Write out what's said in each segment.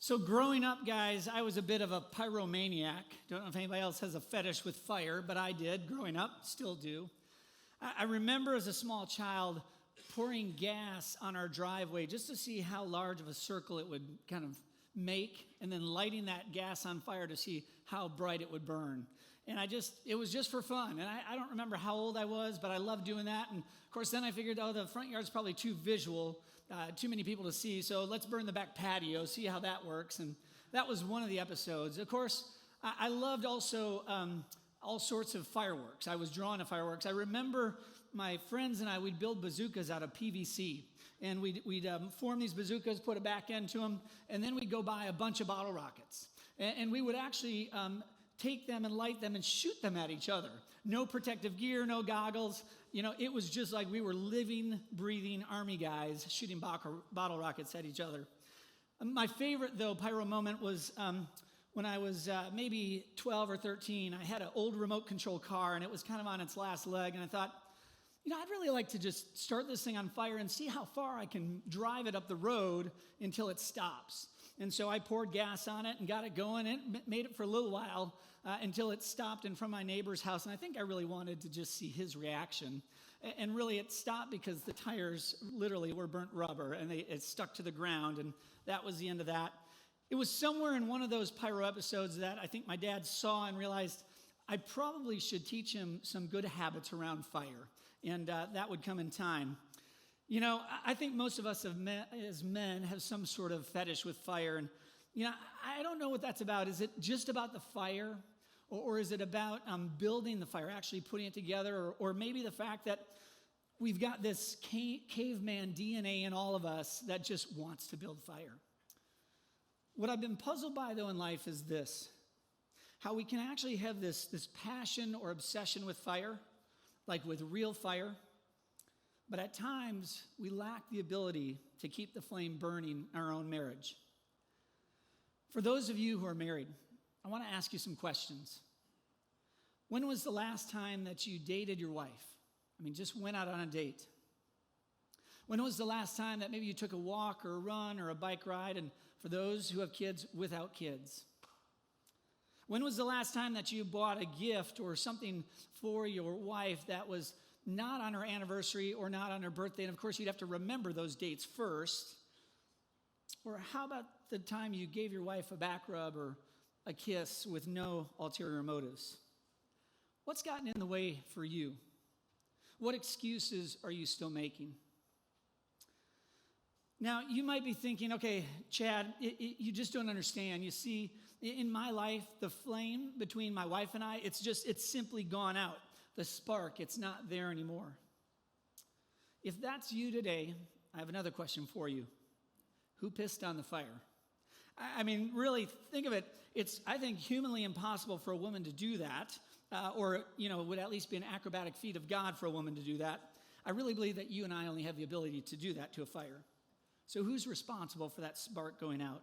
So growing up, guys, I was a bit of a pyromaniac. Don't know if anybody else has a fetish with fire, but I did growing up, still do. I remember as a small child pouring gas on our driveway just to see how large of a circle it would kind of make, and then lighting that gas on fire to see how bright it would burn. And it was just for fun. And I don't remember how old I was, but I loved doing that. And of course, then I figured, the front yard's probably too visual, too many people to see. So let's burn the back patio, see how that works. And that was one of the episodes. Of course, I loved also all sorts of fireworks. I was drawn to fireworks. I remember my friends and we'd build bazookas out of PVC. And we'd form these bazookas, put a back end to them, and then we'd go buy a bunch of bottle rockets. And we would actually take them and light them and shoot them at each other. No protective gear, no goggles. It was just like we were living, breathing army guys shooting bottle rockets at each other. My favorite, though, pyro moment was when I was maybe 12 or 13. I had an old remote control car, and it was kind of on its last leg, and I thought, I'd really like to just start this thing on fire and see how far I can drive it up the road until it stops. And so I poured gas on it and got it going. It made it for a little while until it stopped in front of my neighbor's house. And I think I really wanted to just see his reaction. And really it stopped because the tires literally were burnt rubber and it stuck to the ground. And that was the end of that. It was somewhere in one of those pyro episodes that I think my dad saw and realized I probably should teach him some good habits around fire. And that would come in time. I think most of us as men have some sort of fetish with fire. And, I don't know what that's about. Is it just about the fire? Or is it about building the fire, actually putting it together? Or maybe the fact that we've got this caveman DNA in all of us that just wants to build fire. What I've been puzzled by, though, in life is this. How we can actually have this passion or obsession with fire, like with real fire, but at times we lack the ability to keep the flame burning in our own marriage. For those of you who are married, I want to ask you some questions. When was the last time that you dated your wife? Just went out on a date. When was the last time that maybe you took a walk or a run or a bike ride? And for those who have kids, without kids. When was the last time that you bought a gift or something for your wife that was not on her anniversary or not on her birthday? And of course, you'd have to remember those dates first. Or how about the time you gave your wife a back rub or a kiss with no ulterior motives? What's gotten in the way for you? What excuses are you still making? Now, you might be thinking, okay, Chad, you just don't understand. You see, in my life, the flame between my wife and I, it's simply gone out. The spark, it's not there anymore. If that's you today, I have another question for you. Who pissed on the fire? Really, think of it. It's, I think, humanly impossible for a woman to do that, or, it would at least be an acrobatic feat of God for a woman to do that. I really believe that you and I only have the ability to do that to a fire. So who's responsible for that spark going out?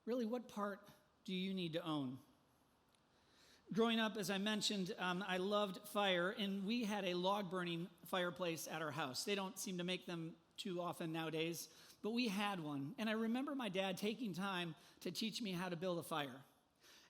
Really, what part do you need to own? Growing up, as I mentioned, I loved fire, and we had a log-burning fireplace at our house. They don't seem to make them too often nowadays, but we had one. And I remember my dad taking time to teach me how to build a fire.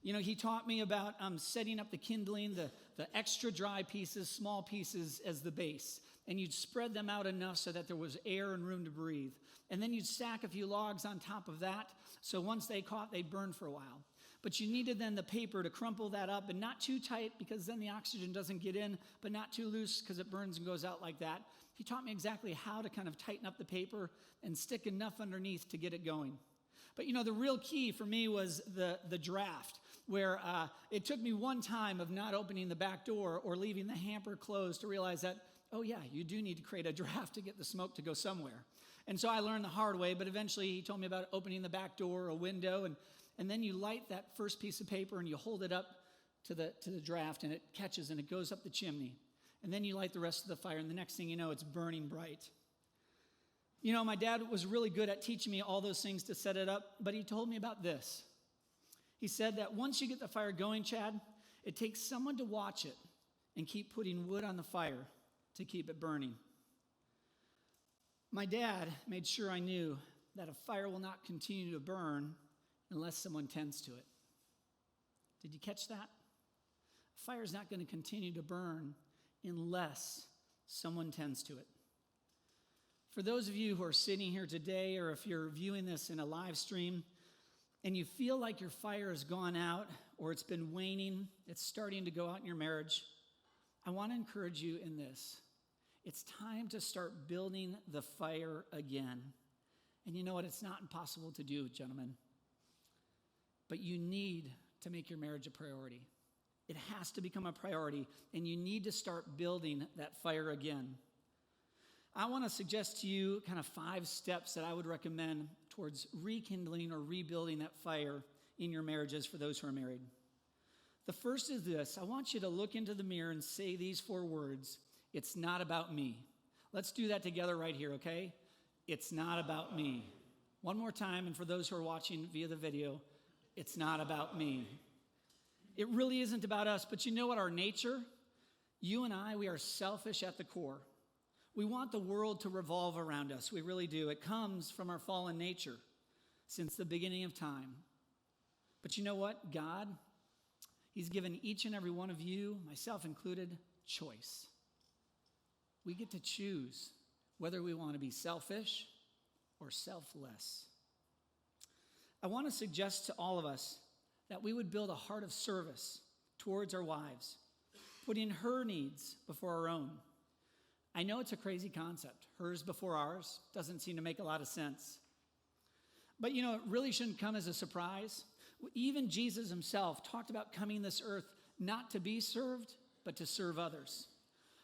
He taught me about setting up the kindling, the extra dry pieces, small pieces as the base. And you'd spread them out enough so that there was air and room to breathe. And then you'd stack a few logs on top of that, so once they caught, they burned for a while. But you needed then the paper to crumple that up, and not too tight because then the oxygen doesn't get in, but not too loose because it burns and goes out like that. He taught me exactly how to kind of tighten up the paper and stick enough underneath to get it going. But the real key for me was the draft, where it took me one time of not opening the back door or leaving the hamper closed to realize that, oh yeah, you do need to create a draft to get the smoke to go somewhere. And so I learned the hard way, but eventually he told me about opening the back door or a window, and then you light that first piece of paper and you hold it up to the draft, and it catches and it goes up the chimney. And then you light the rest of the fire, and the next thing you know, it's burning bright. My dad was really good at teaching me all those things to set it up, but he told me about this. He said that once you get the fire going, Chad, it takes someone to watch it and keep putting wood on the fire to keep it burning. My dad made sure I knew that a fire will not continue to burn unless someone tends to it. Did you catch that? A fire is not going to continue to burn unless someone tends to it. For those of you who are sitting here today, or if you're viewing this in a live stream, and you feel like your fire has gone out, or it's been waning, it's starting to go out in your marriage, I want to encourage you in this. It's time to start building the fire again. And you know what? It's not impossible to do, gentlemen. But you need to make your marriage a priority. It has to become a priority, and you need to start building that fire again. I want to suggest to you kind of 5 steps that I would recommend towards rekindling or rebuilding that fire in your marriages for those who are married. The first is this. I want you to look into the mirror and say these 4 words. It's not about me. Let's do that together right here, okay? It's not about me. One more time, and for those who are watching via the video, it's not about me. It really isn't about us, but you know what? Our nature, you and I, we are selfish at the core. We want the world to revolve around us. We really do. It comes from our fallen nature since the beginning of time. But you know what? God, He's given each and every one of you, myself included, choice. We get to choose whether we want to be selfish or selfless. I want to suggest to all of us that we would build a heart of service towards our wives, putting her needs before our own. I know it's a crazy concept. Hers before ours doesn't seem to make a lot of sense. But you know, it really shouldn't come as a surprise. Even Jesus himself talked about coming to this earth not to be served, but to serve others.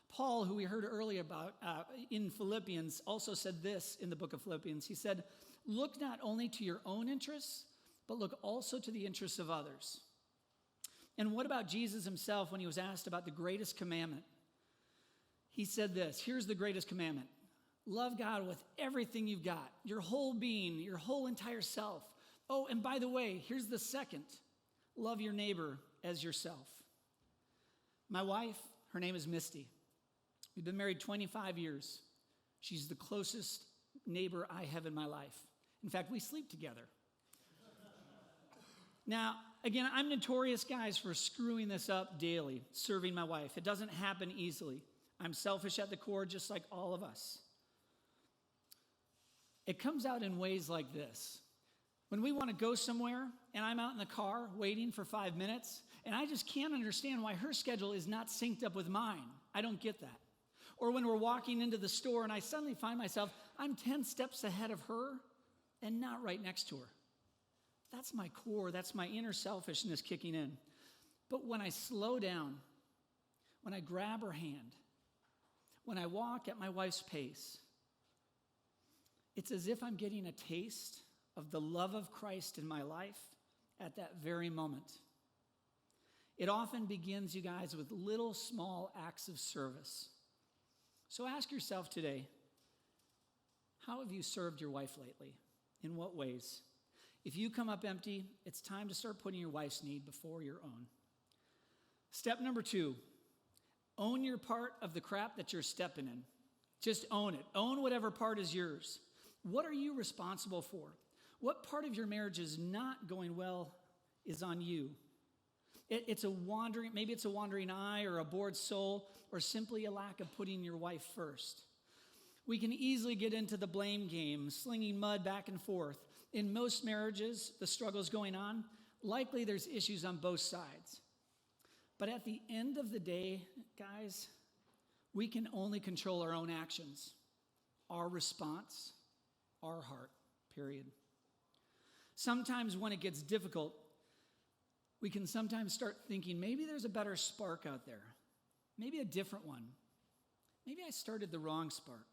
Paul, who we heard earlier about in Philippians, also said this in the book of Philippians. He said, look not only to your own interests, but look also to the interests of others. And what about Jesus himself when he was asked about the greatest commandment? He said this, here's the greatest commandment. Love God with everything you've got, your whole being, your whole entire self. Oh, and by the way, here's the second. Love your neighbor as yourself. My wife, her name is Misty. We've been married 25 years. She's the closest neighbor I have in my life. In fact, we sleep together. Now, again, I'm notorious, guys, for screwing this up daily, serving my wife. It doesn't happen easily. I'm selfish at the core, just like all of us. It comes out in ways like this. When we want to go somewhere, and I'm out in the car waiting for 5 minutes, and I just can't understand why her schedule is not synced up with mine. I don't get that. Or when we're walking into the store, and I suddenly find myself, I'm 10 steps ahead of her, and not right next to her. That's my core. That's my inner selfishness kicking in. But when I slow down, when I grab her hand, when I walk at my wife's pace, it's as if I'm getting a taste of the love of Christ in my life at that very moment. It often begins, you guys, with little small acts of service. So ask yourself today, how have you served your wife lately? In what ways? If you come up empty, it's time to start putting your wife's need before your own. Step number 2, own your part of the crap that you're stepping in. Just own it. Own whatever part is yours. What are you responsible for? What part of your marriage is not going well is on you. Maybe it's a wandering eye or a bored soul or simply a lack of putting your wife first. We can easily get into the blame game, slinging mud back and forth. In most marriages, the struggle's going on. Likely there's issues on both sides. But at the end of the day, guys, we can only control our own actions, our response, our heart, period. Sometimes when it gets difficult, we can sometimes start thinking, maybe there's a better spark out there. Maybe a different one. Maybe I started the wrong spark.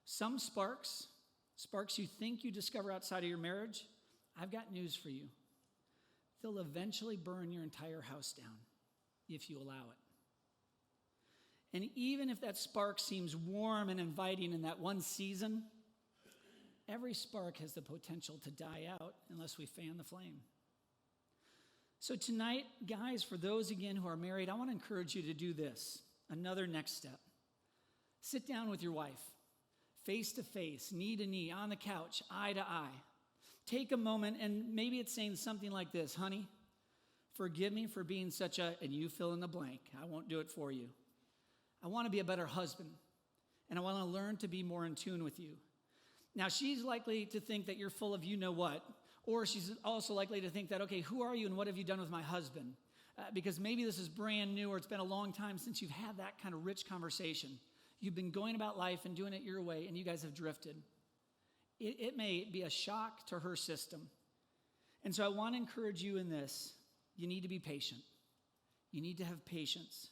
Some sparks you think you discover outside of your marriage, I've got news for you. They'll eventually burn your entire house down if you allow it. And even if that spark seems warm and inviting in that one season, every spark has the potential to die out unless we fan the flame. So tonight, guys, for those again who are married, I want to encourage you to do this. Another next step. Sit down with your wife. face to face, knee to knee, on the couch, eye to eye. Take a moment, and maybe it's saying something like this: honey, forgive me for being such a, and you fill in the blank. I won't do it for you. I want to be a better husband, and I want to learn to be more in tune with you. Now, she's likely to think that you're full of you-know-what, or she's also likely to think that, okay, who are you and what have you done with my husband? Because maybe this is brand new, or it's been a long time since you've had that kind of rich conversation. You've been going about life and doing it your way, and you guys have drifted. It may be a shock to her system. And so I want to encourage you in this. You need to be patient. You need to have patience.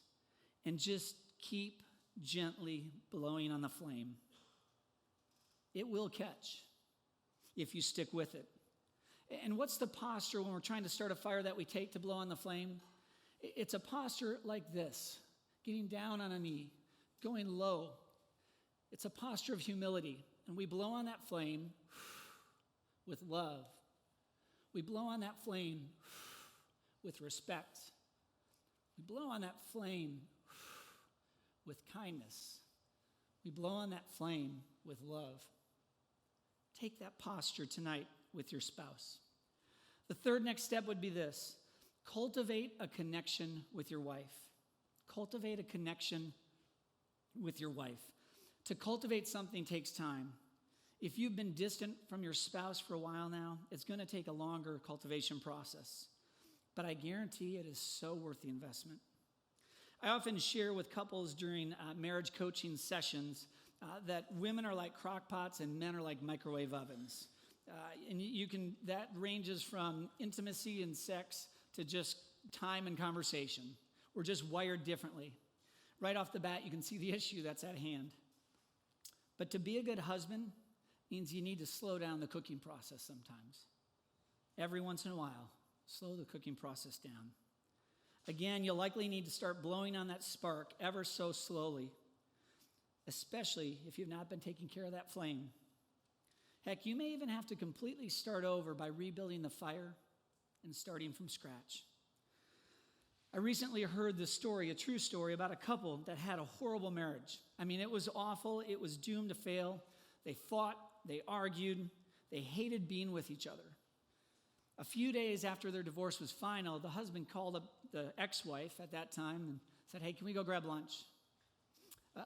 And just keep gently blowing on the flame. It will catch if you stick with it. And what's the posture when we're trying to start a fire that we take to blow on the flame? It's a posture like this, getting down on a knee, going low. It's a posture of humility. And we blow on that flame with love. We blow on that flame with respect. We blow on that flame with kindness. We blow on that flame with love. Take that posture tonight with your spouse. The third next step would be this: cultivate a connection with your wife. Cultivate a connection with your wife. To cultivate something takes time. If you've been distant from your spouse for a while now, it's going to take a longer cultivation process. But I guarantee it is so worth the investment. I often share with couples during marriage coaching sessions that women are like crock pots and men are like microwave ovens. And that ranges from intimacy and sex to just time and conversation. We're just wired differently. Right off the bat, you can see the issue that's at hand. But to be a good husband means you need to slow down the cooking process sometimes. Every once in a while, slow the cooking process down. Again, you'll likely need to start blowing on that spark ever so slowly, especially if you've not been taking care of that flame. Heck, you may even have to completely start over by rebuilding the fire and starting from scratch. I recently heard this story, a true story, about a couple that had a horrible marriage. I mean, it was awful. It was doomed to fail. They fought. They argued. They hated being with each other. A few days after their divorce was final, the husband called up the ex-wife at that time and said, hey, can we go grab lunch?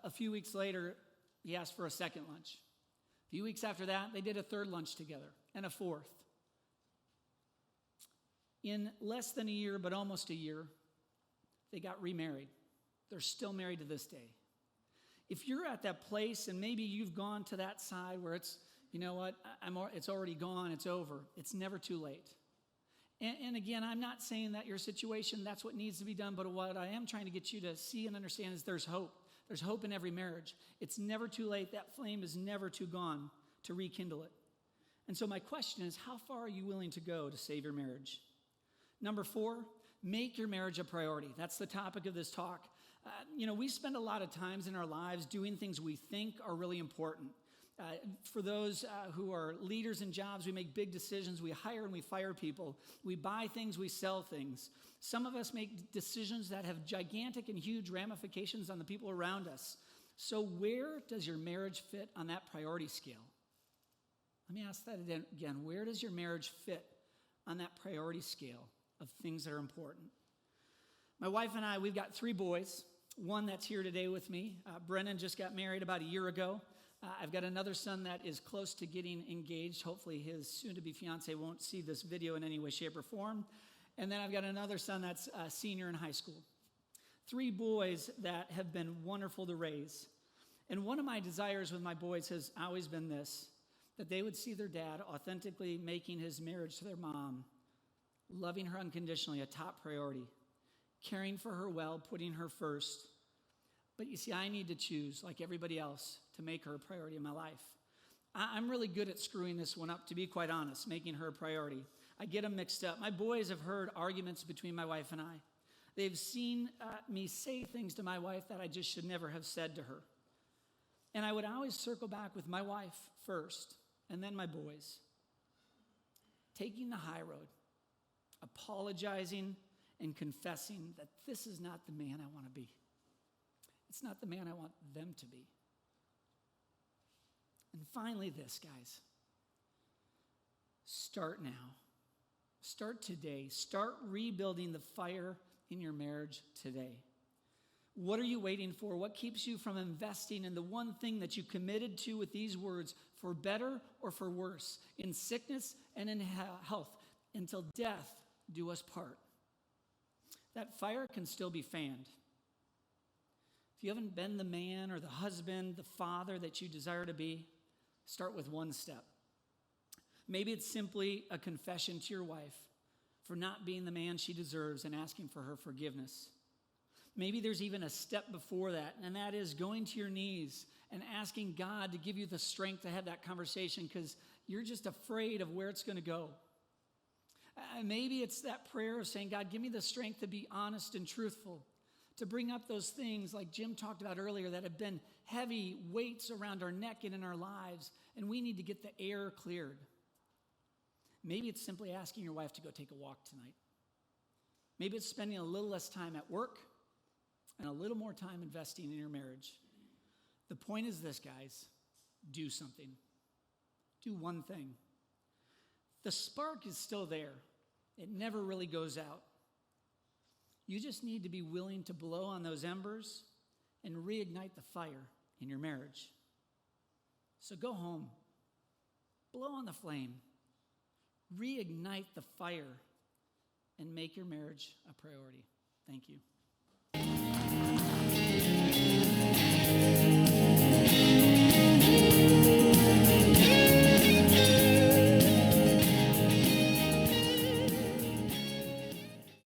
A few weeks later, he asked for a second lunch. A few weeks after that, they did a third lunch together and a fourth. In less than a year, but almost a year, they got remarried. They're still married to this day. If you're at that place and maybe you've gone to that side where it's, you know what, it's already gone, it's over, it's never too late. And again, I'm not saying that your situation, that's what needs to be done, but what I am trying to get you to see and understand is there's hope. There's hope in every marriage. It's never too late. That flame is never too gone to rekindle it. And so my question is, how far are you willing to go to save your marriage? Number 4, make your marriage a priority. That's the topic of this talk. We spend a lot of times in our lives doing things we think are really important. For those who are leaders in jobs, we make big decisions. We hire and we fire people. We buy things, we sell things. Some of us make decisions that have gigantic and huge ramifications on the people around us. So where does your marriage fit on that priority scale? Let me ask that again. Where does your marriage fit on that priority scale of things that are important? My wife and I, we've got 3 boys. One that's here today with me. Brennan just got married about a year ago. I've got another son that is close to getting engaged. Hopefully his soon-to-be fiance won't see this video in any way, shape, or form. And then I've got another son that's a senior in high school. 3 boys that have been wonderful to raise. And one of my desires with my boys has always been this, that they would see their dad authentically making his marriage to their mom, loving her unconditionally, a top priority, caring for her well, putting her first. But you see, I need to choose, like everybody else, to make her a priority in my life. I'm really good at screwing this one up, to be quite honest, making her a priority. I get them mixed up. My boys have heard arguments between my wife and I. They've seen me say things to my wife that I just should never have said to her. And I would always circle back with my wife first, and then my boys. Taking the high road, apologizing and confessing that this is not the man I want to be. It's not the man I want them to be. And finally this, guys. Start now. Start today. Start rebuilding the fire in your marriage today. What are you waiting for? What keeps you from investing in the one thing that you committed to with these words, for better or for worse, in sickness and in health, until death do us part? That fire can still be fanned. If you haven't been the man or the husband, the father that you desire to be, start with one step. Maybe it's simply a confession to your wife for not being the man she deserves and asking for her forgiveness. Maybe there's even a step before that, and that is going to your knees and asking God to give you the strength to have that conversation because you're just afraid of where it's going to go. Maybe it's that prayer of saying, God, give me the strength to be honest and truthful, to bring up those things like Jim talked about earlier that have been heavy weights around our neck and in our lives, and we need to get the air cleared. Maybe it's simply asking your wife to go take a walk tonight. Maybe it's spending a little less time at work and a little more time investing in your marriage. The point is this, guys. Do something. Do one thing. The spark is still there. It never really goes out. You just need to be willing to blow on those embers and reignite the fire in your marriage. So go home. Blow on the flame. Reignite the fire and make your marriage a priority. Thank you.